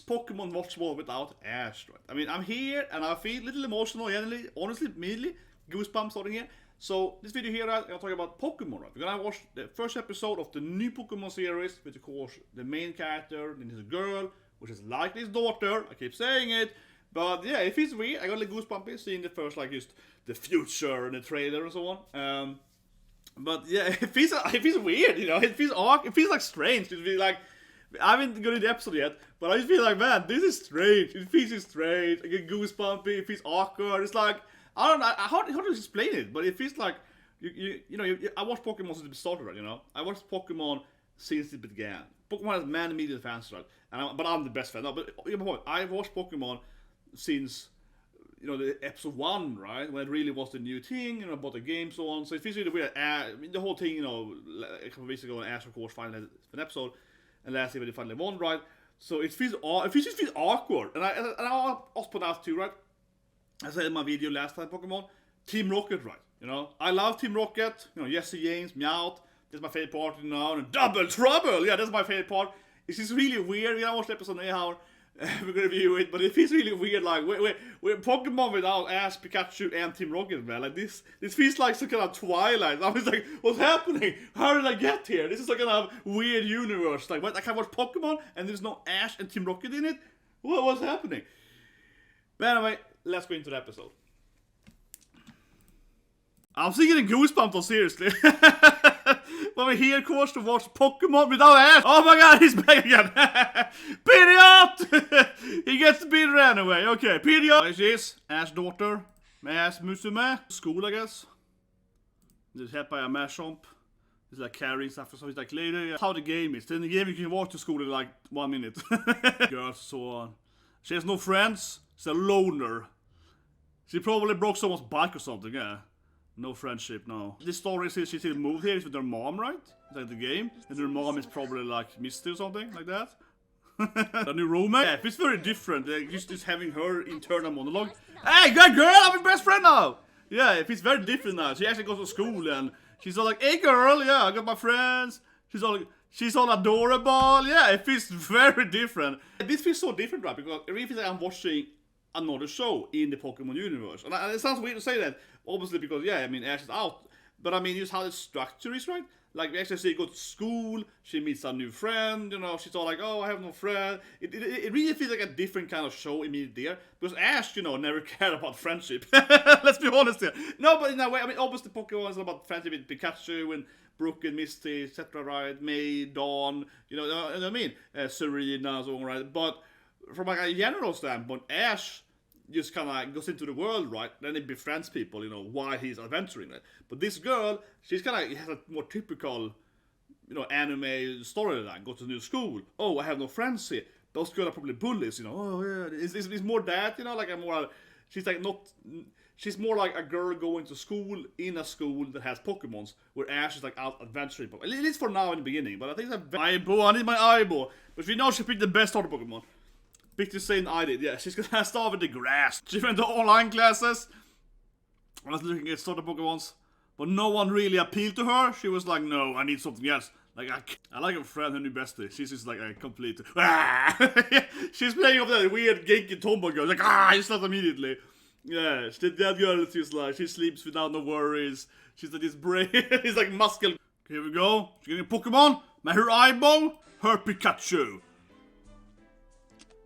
Pokemon watchable without Ash, right? I mean, I'm here and I feel a little emotional, honestly, immediately. Goosebumps starting here. So, this video here, I'm talking about Pokemon, right? We're gonna watch the first episode of the new Pokemon series, which of course, the main character, then is a girl, which is likely his daughter, I keep saying it. But yeah, it feels weird. I got a little goosebumps seeing the first, like, just the future and the trailer and so on. But yeah, it feels weird, you know? It feels awkward, it feels like strange. It feels like, I haven't got in the episode yet, but I just feel like, man, this is strange. It feels strange. I get goosebumpy. It feels awkward. It's like, I don't know how to explain it, but it feels like you know. I watched Pokemon since it started, right? You know, I watched Pokemon since it began. Pokemon has many million fans, right? But I'm the best fan. No, but I watched Pokemon since, you know, the episode 1, right? When it really was the new thing, you know, about the game, so on. So it feels really weird. I mean, the whole thing, you know, a couple of weeks ago, ASH, of course, finally had an episode. And last year they finally won, right? So it feels awkward. And I also put out too, right? I said in my video last time, Pokemon, Team Rocket, right? You know, I love Team Rocket. You know, Jesse James, Meowth. That's my favorite part, you know. And Double Trouble, yeah, that's my favorite part. It's just really weird. We haven't watched the episode anyhow. We're gonna review it, but it feels really weird. Like, we're Pokemon without Ash, Pikachu, and Team Rocket, man. Like this feels like some kind of Twilight. I was like, what's happening? How did I get here? This is like kind of weird universe. Like, what? I can watch Pokemon and there's no Ash and Team Rocket in it. What's happening? But anyway, let's go into the episode. I'm still getting goosebumps, though, seriously. But we're here, of course, to watch Pokemon without Ash. Oh my god, he's back again. Period! He gets beaten anyway. Okay, period. There she is, Ash's daughter. Ash Musume. School, I guess. This helped by a Mashomp. He's like carrying stuff, so he's like later. How the game is. In the game, you can walk to school in like 1 minute. Girls, so on. She has no friends. She's a loner. She probably broke someone's bike or something, yeah. No friendship, no. This story says she still moved here with her mom, right? It's like the game. And her mom is probably like Misty or something like that. A new roommate. Yeah, it's very different. Just having her internal monologue. Hey, good girl, I'm your best friend now. Yeah, it's very different now. She actually goes to school and she's all like, hey girl, yeah, I got my friends. She's all adorable. Yeah, it feels very different. This feels so different, right? Because it really feels like I'm watching another show in the Pokemon universe. And it sounds weird to say that, obviously, because, yeah, I mean, Ash is out. But I mean, just how the structure is, right? Like, we actually see her go to school, she meets a new friend, you know, she's all like, oh, I have no friend. It really feels like a different kind of show immediately there. Because Ash, you know, never cared about friendship. Let's be honest here. No, but in a way, I mean, obviously, Pokemon is about friendship with Pikachu and Brooke and Misty, etc., right? May, Dawn, you know what I mean? Serena, so on, right? But from like a general standpoint, Ash just kind of like goes into the world, right? Then he befriends people, you know, while he's adventuring, right? But this girl, she's kind of has a more typical, you know, anime storyline. Go to new school. Oh, I have no friends here. Those girls are probably bullies, you know. Oh yeah, it's more that, you know, like a more. She's like not. She's more like a girl going to school in a school that has Pokemons, where Ash is like out adventuring. At least for now in the beginning. But I think it's Aibo. I need my Aibo. But we know she picked the best starter Pokemon. Picked the same I did. Yeah, she's gonna start with the grass. She went to online classes. I was looking at starter Pokemons, but no one really appealed to her. She was like, no, I need something else. Like, I like her friend, her new bestie. She's just like a complete. She's playing up that weird Genki Tomboy girl. Like, just not immediately. Yeah, that girl is just like, she sleeps without no worries. She's like this brain. It's like muscle. Here we go. She's getting a Pokemon. Her Aibo, her Pikachu.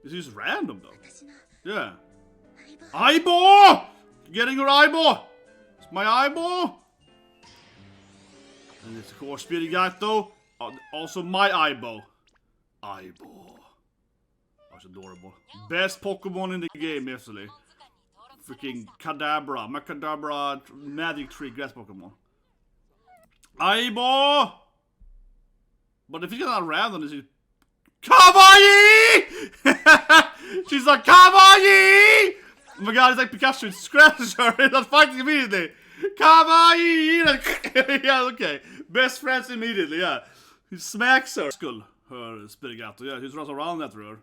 This is just random though. Yeah. Aibo! Getting her Aibo! It's my Aibo! And it's of course Spirigato. Also my Aibo. Aibo. That's adorable. Best Pokemon in the game, actually. Freaking Kadabra. Macadabra Magic Tree Grass Pokemon. Aibo! But if it's not random, is it Kawaii! She's like, Kawaii! Oh my god, it's like Pikachu scratches her and not fighting immediately. Kawaii! Yeah, okay. Best friends immediately, yeah. He smacks her. Skull, her Spirigato, yeah. He just runs around that her.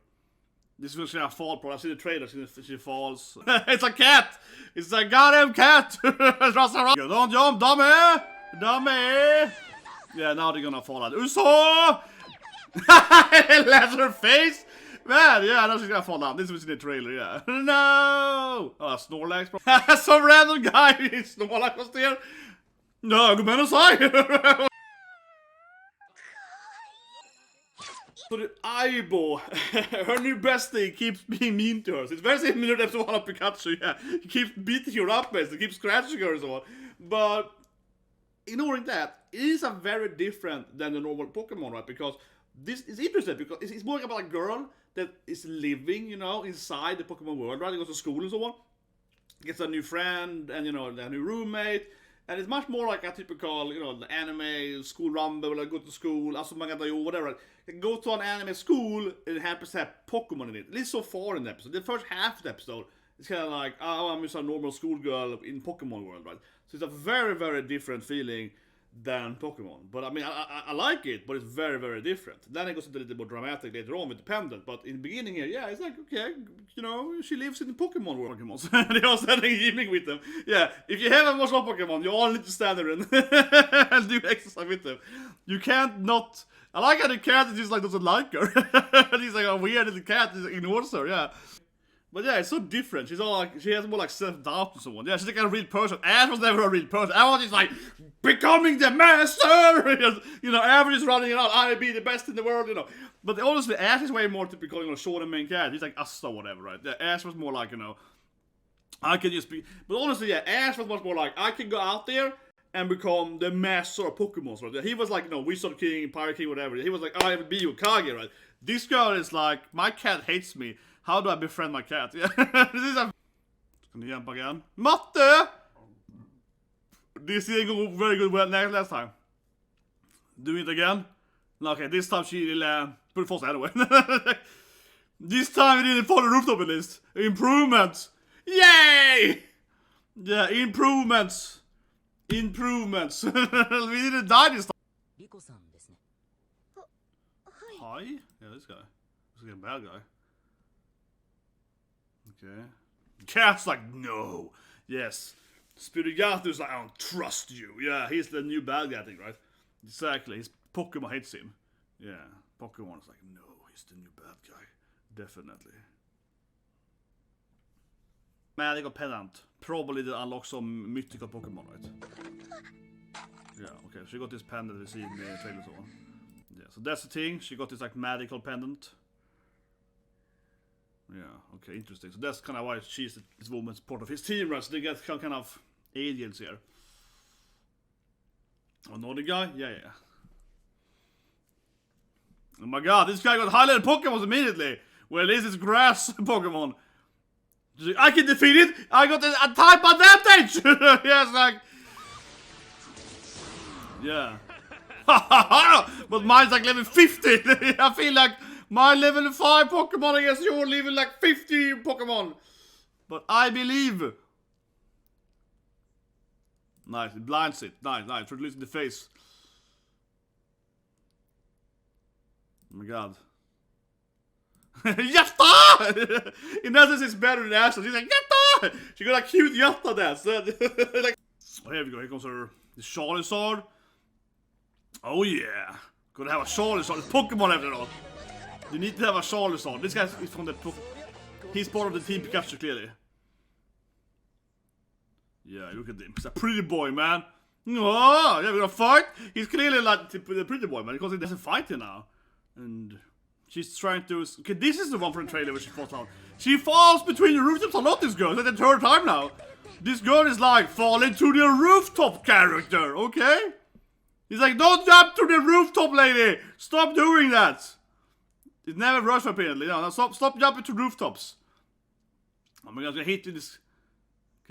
This is gonna fall, probably. I've seen the trailer, she falls. It's a cat! It's a goddamn cat! Runs around. Don't jump, dummy! Dummy! Yeah, now they're gonna fall out. Uso! That's her face! Man, yeah, I know she's gonna fall down. This was in the trailer, yeah. No! Oh, Snorlax. Some random guy in Snorlax was there. No, go man aside. So the Aibo, her new bestie, keeps being mean to her. So it's very similar to episode 1 of Pikachu, yeah. He keeps beating her up, basically, keeps scratching her and so on. But ignoring that, it is a very different than the normal Pokemon, right? Because this is interesting, because it's more about a girl that is living, you know, inside the Pokemon world, right? He goes to school and so on. Gets a new friend and, you know, a new roommate. And it's much more like a typical, you know, the anime school rumble, like go to school, or whatever. Go to an anime school, and it happens to have Pokemon in it. At least so far in the episode. The first half of the episode, it's kind of like, oh, I'm just a normal schoolgirl in Pokemon world, right? So it's a very, very different feeling than Pokemon. But I mean, I like it, but it's very, very different. Then it goes into a little more dramatic later on with the Pendant. But in the beginning here, yeah, it's like, okay, you know, she lives in the Pokemon world. Pokemons. They are standing evening with them. Yeah, if you haven't watched all Pokemon, you all need to stand there and do exercise with them. You can't not... I like how the cat just like doesn't like her. He's like a weird little cat, just ignores her, yeah. But yeah, it's so different. She's all like, she has more like self-doubt and so on. Yeah, she's like a real person. Ash was never a real person. Ash was just like, becoming the master! You know, Ash is running around, I be the best in the world, you know. But honestly, Ash is way more typical, you know, shonen main character. He's like Asta or whatever, right? Yeah, Ash was more like, you know, I can just be... But honestly, yeah, Ash was much more like, I can go out there and become the master of Pokemon, right? He was like, you know, Wizard King, Pirate King, whatever. He was like, I will be your Kage, right? This girl is like, my cat hates me. How do I befriend my cat? Yeah, this is a... Ska ni hjälpa again? Matte! This didn't go very good last time. Do it again? Okay, this time she put it false anyway. This time we didn't follow the rooftop list. Improvements! Yay! Yeah, improvements. Improvements. We didn't die this time. Hi? Yeah, this guy. This is a bad guy. Okay. Cat's like, no. Yes. Spirigatu's like, I don't trust you. Yeah, he's the new bad guy thing, right? Exactly. His Pokemon hates him. Yeah. Pokemon is like, no, he's the new bad guy. Definitely. Magical Pendant. Probably to unlock some mythical Pokemon, right? Yeah, okay. She got this pendant we see in the trailer so on. Yeah, so that's the thing. She got this like magical pendant. Yeah, okay, interesting. So that's kind of why she's this woman's part of his team, right? So they get kind of aliens here. Another guy? Yeah. Oh my god, this guy got highlighted Pokemon immediately. Well, this is grass Pokemon. I can defeat it! I got a type advantage! Yes, like... Yeah. But mine's like level 50! I feel like my level 5 Pokemon against your level like 50 Pokemon! But I believe! Nice, it blinds it. Nice. Release in the face. Oh my god. Yatta! In essence, it's better than Ashley. She's like, Yatta! She got a cute Yatta dance. Like, oh, here we go. Here comes her the Charizard. Oh yeah. Gonna have a Charizard. It's Pokemon after all. You need to have a Charizard. This guy is from the he's part of the team Pikachu, clearly. Yeah, look at him. He's a pretty boy, man. Oh, yeah, we're gonna fight. He's clearly like the pretty boy, man, because he doesn't fight here now. And she's trying to... Okay, this is the one from the trailer where she falls down. She falls between the rooftops a lot, this girl. It's like the third time now. This girl is like falling to the rooftop character, okay? He's like, don't jump to the rooftop, lady! Stop doing that! It never works apparently. No, stop jumping to rooftops. Oh my god, I'm gonna hit you this...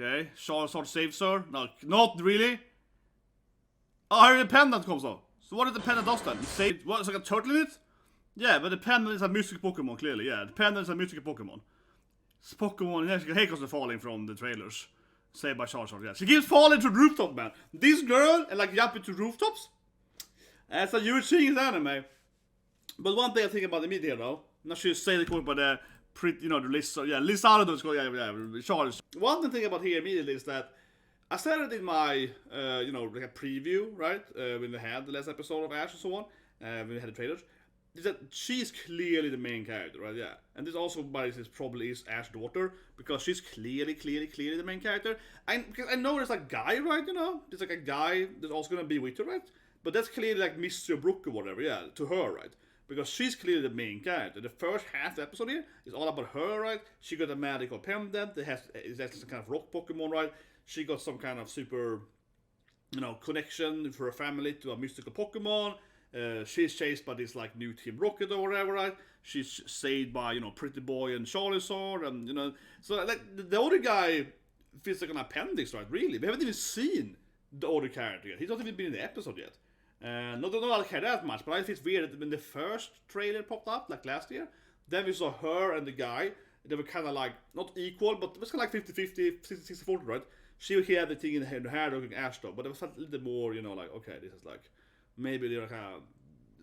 Okay, Charizard saves her. No, not really. Oh, here the pendant comes up. So what is the pendant does then? It saves... What, it's like a turtle in it? Yeah, but the pendant is a mystical Pokemon, clearly. Yeah, the pendant is a mystical Pokemon. It's Pokemon, here comes the falling from the trailers. Saved by Charizard, yeah. She keeps falling to the rooftop, man. This girl, and like jumping to rooftops? That's a huge thing in the anime. But one thing I think about the mid here, though. I'm not sure you say the quote, but the pretty, you know, the list. Yeah, list out of those. Yeah, Charizard. One thing about here immediately is that I said it in my, you know, like a preview, right? When we had the last episode of ASH and so on. When we had the trailers. is that she's clearly the main character, right? Yeah. And this also, by this probably is Ash's daughter, because she's clearly the main character. Because I know there's a guy, right? You know, there's like a guy that's also gonna be with her, right? But that's clearly like Mr. Brook or whatever, yeah, to her, right? Because she's clearly the main character. The first half of the episode here is all about her, right? She got a magical Pendant. Is actually some kind of rock Pokemon, right? She got some kind of super, you know, connection for her family to a mystical Pokemon. She's chased by this like new Team Rocket or whatever, right? She's saved by, you know, Pretty Boy and Charizard, and you know, so like the other guy feels like an appendix, right? Really, we haven't even seen the other character yet. He's not even been in the episode yet. Not that I care that much, but I think it's weird that when the first trailer popped up, like last year, then we saw her and the guy. They were kind of like, not equal, but it was kind of like 50-50, 60-40, right? She had the thing in her hair looking Ash though, but it was a little bit more, you know, like, okay, this is like, maybe they're kind of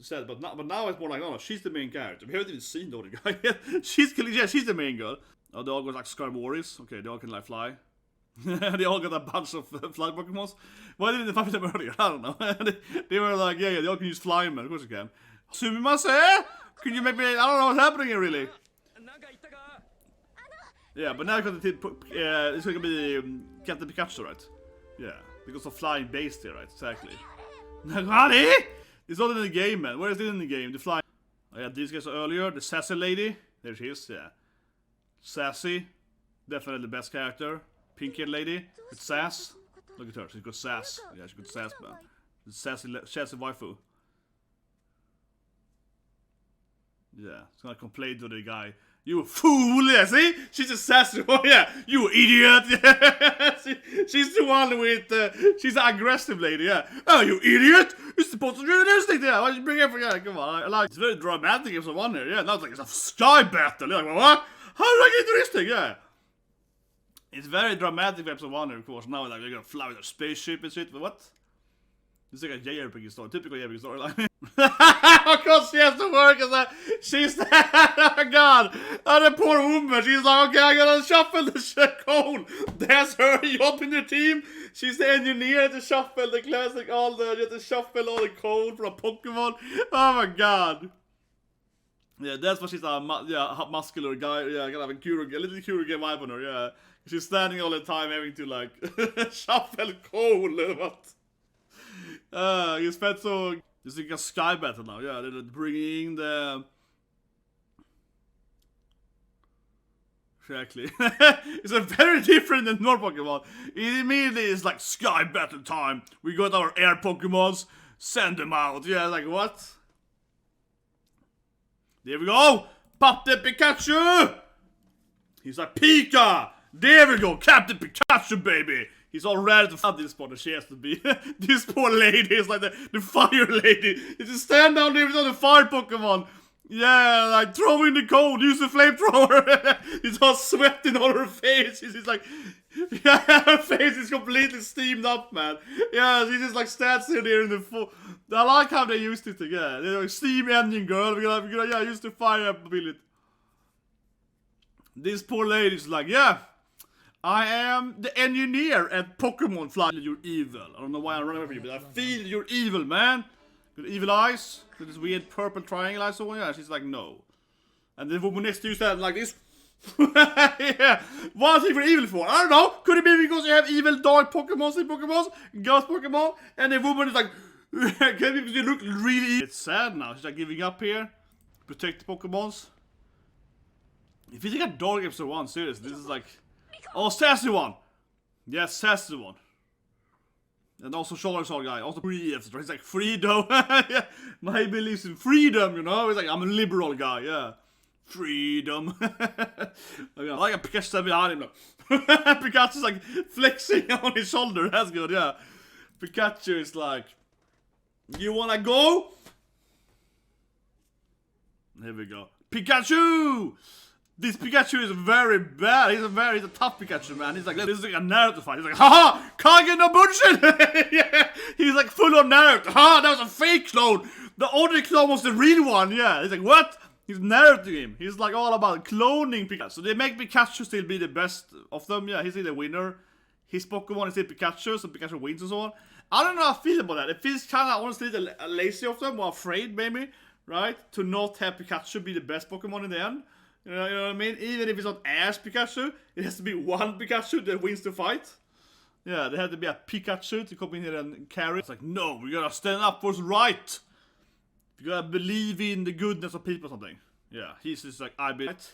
said, but now it's more like, no, she's the main character. We haven't even seen the other guy yet. She's the main girl. Oh, they all got like Skarmoris. Okay, they all can like fly. They all got a bunch of flying Pokemons. Why didn't they find them earlier? I don't know. They were like, yeah, they all can use flying, man. Of course you can. Sumimase? Can you make me... I don't know what's happening here, really. Yeah, but now it's going to be Captain Pikachu, right? Yeah, because of flying base here, right? Exactly. Nagani? It's not in the game, man. Where is it in the game? The flying... I had these guys earlier. The sassy lady. There she is, yeah. Sassy. Definitely the best character. Pink-haired lady with sass. Look at her, she's got sass. Yeah, she's got sass, man. Sassy waifu. Yeah, it's gonna complain to the guy. You fool! Yeah, see? She's a sassy one, yeah. You idiot! Yeah. She's the one with... she's an aggressive lady, yeah. Oh, you idiot! You're supposed to do this thing, yeah. Why did you bring it for... Yeah, come on. I like... It's very dramatic if someone here, yeah. Now it's like it's a sky battle. You're like, what? How did I get into this thing? Yeah. It's very dramatic for episode 1, of course. Now like they're gonna fly with a spaceship and shit, but what? It's like a JRPG story, typical JRPG story. Like, of course she has to work as a... She's... Oh god! Oh, the poor woman, she's like, okay, I gotta shuffle the cone. That's her job in the team. She's the engineer to shuffle the classic, you have to shuffle all the code for a Pokemon. Oh my god. Yeah, that's what she's a muscular guy. Yeah, gonna have a little Kyurem vibe on her, yeah. She's standing all the time having to like shuffle coal or what? He's fed so... It's like a sky battle now, yeah. They're bringing the... Exactly. It's a very different than normal Pokemon. It immediately is like sky battle time. We got our air Pokemons. Send them out. Yeah, like what? There we go. Pop the Pikachu. He's like Pika. There we go, Captain Pikachu, baby! He's all ready to fight this spot, and she has to be. This poor lady is like the fire lady. You just stand down there with all the fire Pokemon. Yeah, like throwing the cold, use the flamethrower. It's all sweating on her face. She's like, yeah, her face is completely steamed up, man. Yeah, she just like stands there in the full. I like how they used it. Yeah, they're like steam engine girl. We're gonna use the fire ability. This poor lady's like, yeah. I am the engineer at Pokemon Fly. You're evil. I don't know why I'm running away from you, but I feel you're evil, man. With evil eyes. With this weird purple triangle eyes. So yeah, she's like, no. And the woman next to you standing like this. Yeah. What is evil evil for? I don't know. Could it be because you have evil dark Pokemon, sleep Pokemon, ghost Pokemon, and the woman is like, could it be because you look really evil? It's sad now. She's like giving up here. Protect the Pokemons. If you think a dark episode 1, seriously, this is like... Oh, sassy one! Yes, sassy one. And also Charizard guy, also free, etc. He's like, freedom! Yeah. My believes in freedom, you know? He's like, I'm a liberal guy, yeah. Freedom. I like a Pikachu behind him now. Pikachu's like flexing on his shoulder, that's good, yeah. Pikachu is like, you wanna go? Here we go. Pikachu! This Pikachu is very bad. He's a tough Pikachu, man. He's like, this is like a Naruto fight. He's like, haha, can't get no bullshit. Yeah, he's like full on Naruto. Ha, that was a fake clone. The other clone was the real one. Yeah, he's like, what? He's Naruto him. He's like all about cloning Pikachu. So they make Pikachu still be the best of them. Yeah, he's still the winner. His Pokemon is still Pikachu, so Pikachu wins and so on. I don't know how I feel about that. It feels kind of honestly lazy of them, or afraid maybe. right? To not have Pikachu be the best Pokemon in the end. You know what I mean? Even if it's not ASH Pikachu, it has to be one Pikachu that wins the fight. Yeah, there had to be a Pikachu to come in here and carry. It's like, no, we gotta stand up for what's right. You gotta believe in the goodness of people or something. Yeah, he's just like, I be right.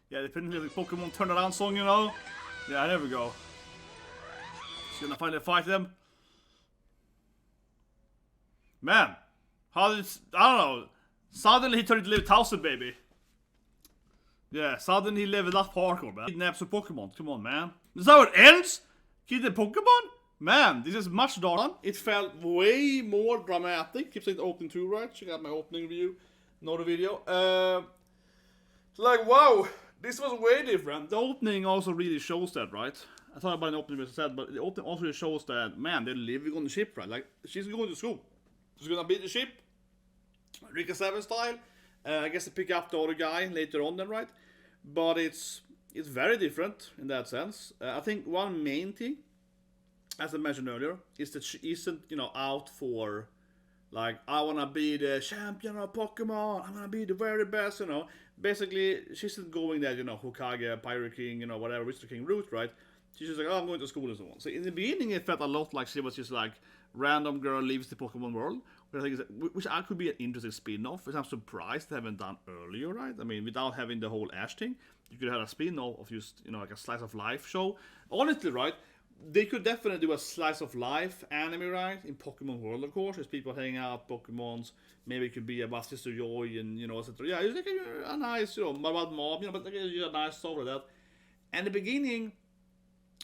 Yeah, depending on the Pokemon turnaround song, you know. Yeah, there we go. He's gonna finally fight them. Man, how did I don't know. Suddenly he turned into level 1000, baby. Yeah, suddenly he leveled up hardcore, man. Kidnaps a Pokemon, come on, man. Is that how it ends? Kidnap Pokemon? Man, this is much darker. It felt way more dramatic. Keep saying opening 2, right? Check out my opening review, not a video. Like, wow, this was way different. The opening also really shows that, right? I thought about an opening as I said, but the opening also shows that, man, they're living on the ship, right? Like, she's going to school. She's gonna beat the ship. Eureka 7 style. I guess they pick up the other guy later on then, right? But it's very different in that sense. I think one main thing, as I mentioned earlier, is that she isn't, you know, out for, like, I wanna be the champion of Pokemon, I'm gonna be the very best, you know. Basically, she isn't going that, you know, Hokage, Pirate King, you know, whatever, Mr. King route, right? She's just like, oh, I'm going to school and so on. So in the beginning, it felt a lot like she was just like, random girl leaves the Pokemon world, which I could be an interesting spin-off, which I'm surprised they haven't done earlier, right? I mean, without having the whole Ash thing, you could have a spin-off of just, you know, like a slice of life show. Honestly, right, they could definitely do a slice of life anime, right, in Pokemon World, of course. There's people hanging out, Pokemons, maybe it could be about Sister Joy and, you know, etc. Yeah, it's like a nice, you know, about Mob, you know, but like a nice story of that. And the beginning,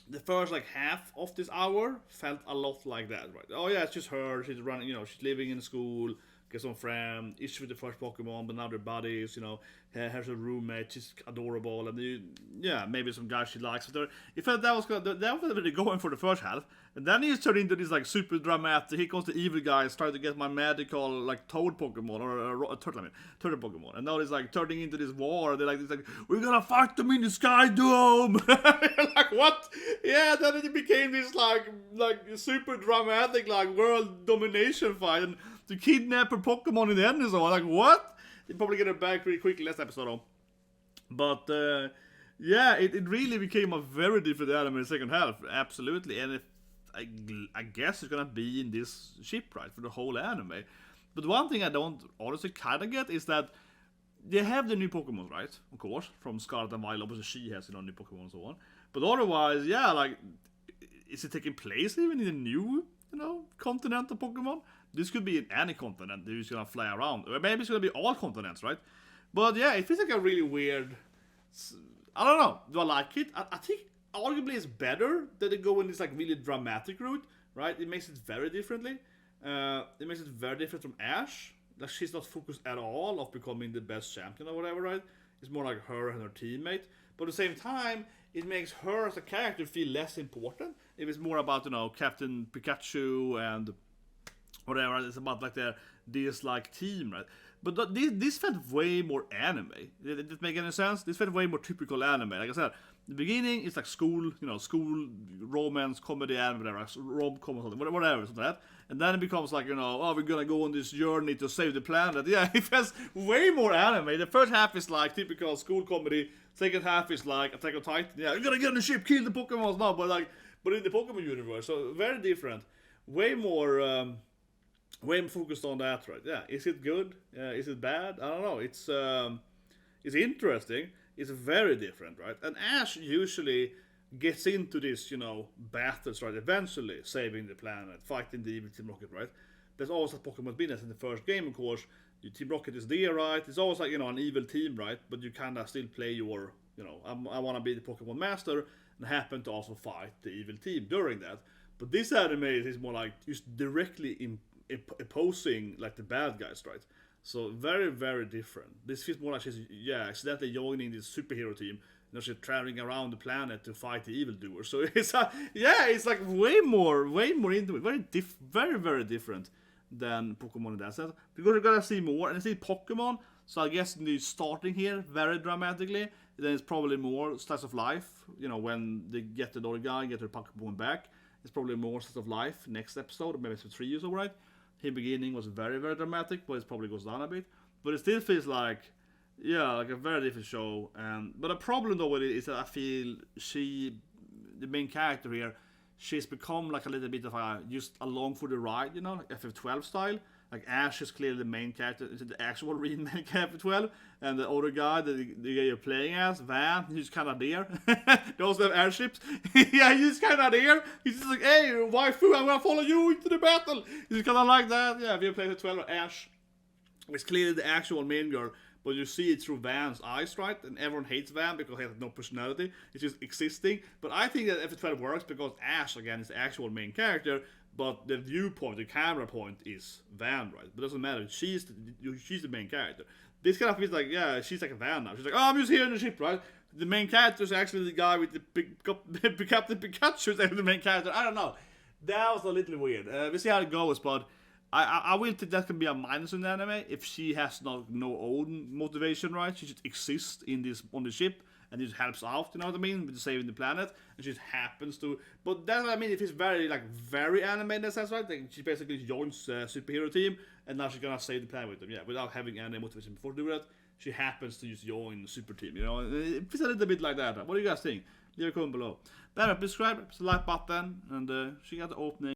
the first like half of this hour felt a lot like that, right? Oh yeah, it's just her, she's running, you know, she's living in school, gets some friend, is with the first Pokemon, but now they're buddies, you know, has a roommate, she's adorable, and yeah, maybe some guy she likes. But it felt that was really going for the first half, and then he's turned into this like super dramatic. Here comes the evil guys trying to get my magical like Toad Pokemon or a turtle Pokemon, and now it's like turning into this war. They're like, we're gonna fight them in the Sky Dome. Like what? Yeah, then it became this like super dramatic like world domination fight and to kidnap a Pokemon in the end and so on. Like what? They probably get it back pretty quickly last episode though. But yeah, it really became a very different anime in the second half, absolutely. And I guess it's gonna be in this ship, right, for the whole anime. But one thing I don't honestly kind of get is that they have the new Pokemon, right? Of course, from Scarlet and Violet, obviously she has, you know, new Pokemon and so on. But otherwise, yeah, like, is it taking place even in the new, you know, continent of Pokemon? This could be in any continent that you're just gonna fly around. Or maybe it's gonna be all continents, right? But yeah, it feels like a really weird. I don't know. Do I like it? I think arguably it's better that they go in this like really dramatic route, right? It makes it very differently. It makes it very different from Ash. Like she's not focused at all of becoming the best champion or whatever, right? It's more like her and her teammate. But at the same time, it makes her as a character feel less important. If it's more about, you know, Captain Pikachu and whatever, it's about like this like team, right? But this felt way more anime. Did it make any sense? This felt way more typical anime. Like I said, the beginning it's like school, you know, school romance, comedy, anime, whatever, rom-com or something, whatever, something like that. And then it becomes like, you know, oh, we're gonna go on this journey to save the planet. Yeah, it feels way more anime. The first half is like typical school comedy. Second half is like Attack on Titan. Yeah, you're gonna get on the ship, kill the Pokemons now, but in the Pokemon universe, so very different. Way more focused on that, right? Yeah, is it good? Is it bad? I don't know. It's interesting. It's very different, right? And Ash usually gets into this, you know, battles, right? Eventually saving the planet, fighting the evil Team Rocket, right? There's always a Pokemon business in the first game, of course. Your Team Rocket is there, right? It's always like, you know, an evil team, right? But you kind of still play your, you know, I want to be the Pokemon master and happen to also fight the evil team during that. But this anime is more like just directly opposing like the bad guys, right? So very, very different. This feels more like she's accidentally joining this superhero team. You know, she's traveling around the planet to fight the evildoers. So it's it's like way more into it. Very, very different than Pokemon in that sense. Because you're gonna see more, and I see Pokemon. So I guess the starting here very dramatically. Then it's probably more slice of life. You know, when they get the other guy, get their Pokemon back, it's probably more slice of life next episode, or maybe episode 3 or so, right? in the beginning was very, very dramatic, but it probably goes down a bit. But it still feels like, yeah, like a very different show. But the problem though with it is that I feel the main character here, she's become like a little bit of just along for the ride, you know, like FF12 style. Like Ash is clearly the main character, is the actual real main character 12, and the other guy, the guy you're playing as, Van, he's kind of there. They also have airships. Yeah, he's kind of there. He's just like, hey, waifu, I'm gonna follow you into the battle. He's kind of like that. Yeah, if you play the 12 or Ash, it's clearly the actual main girl, but you see it through Van's eyes, right? And everyone hates Van because he has no personality. It's just existing. But I think that FF12 works because Ash, again, is the actual main character. But the viewpoint, the camera point is Van, right? But it doesn't matter. She's the main character. This kind of feels like, yeah, she's like a Van now. She's like, oh, I'm just here in the ship, right? The main character is actually the guy with the Captain PIKACHU is actually the main character. I don't know. That was a little weird. We'll see how it goes, but I will think that can be a minus in the anime if she has no own motivation, right? She just exists on the ship. And it just helps out, you know what I mean, with saving the planet, and she just happens to. But that's what I mean. If it's very anime in that sense, right? Like she basically joins a superhero team, and now she's gonna save the planet with them, yeah, without having any motivation before doing that. She happens to just join the super team, you know. It feels a little bit like that. What do you guys think? Leave a comment below. Then subscribe, press the like button, and she got the opening.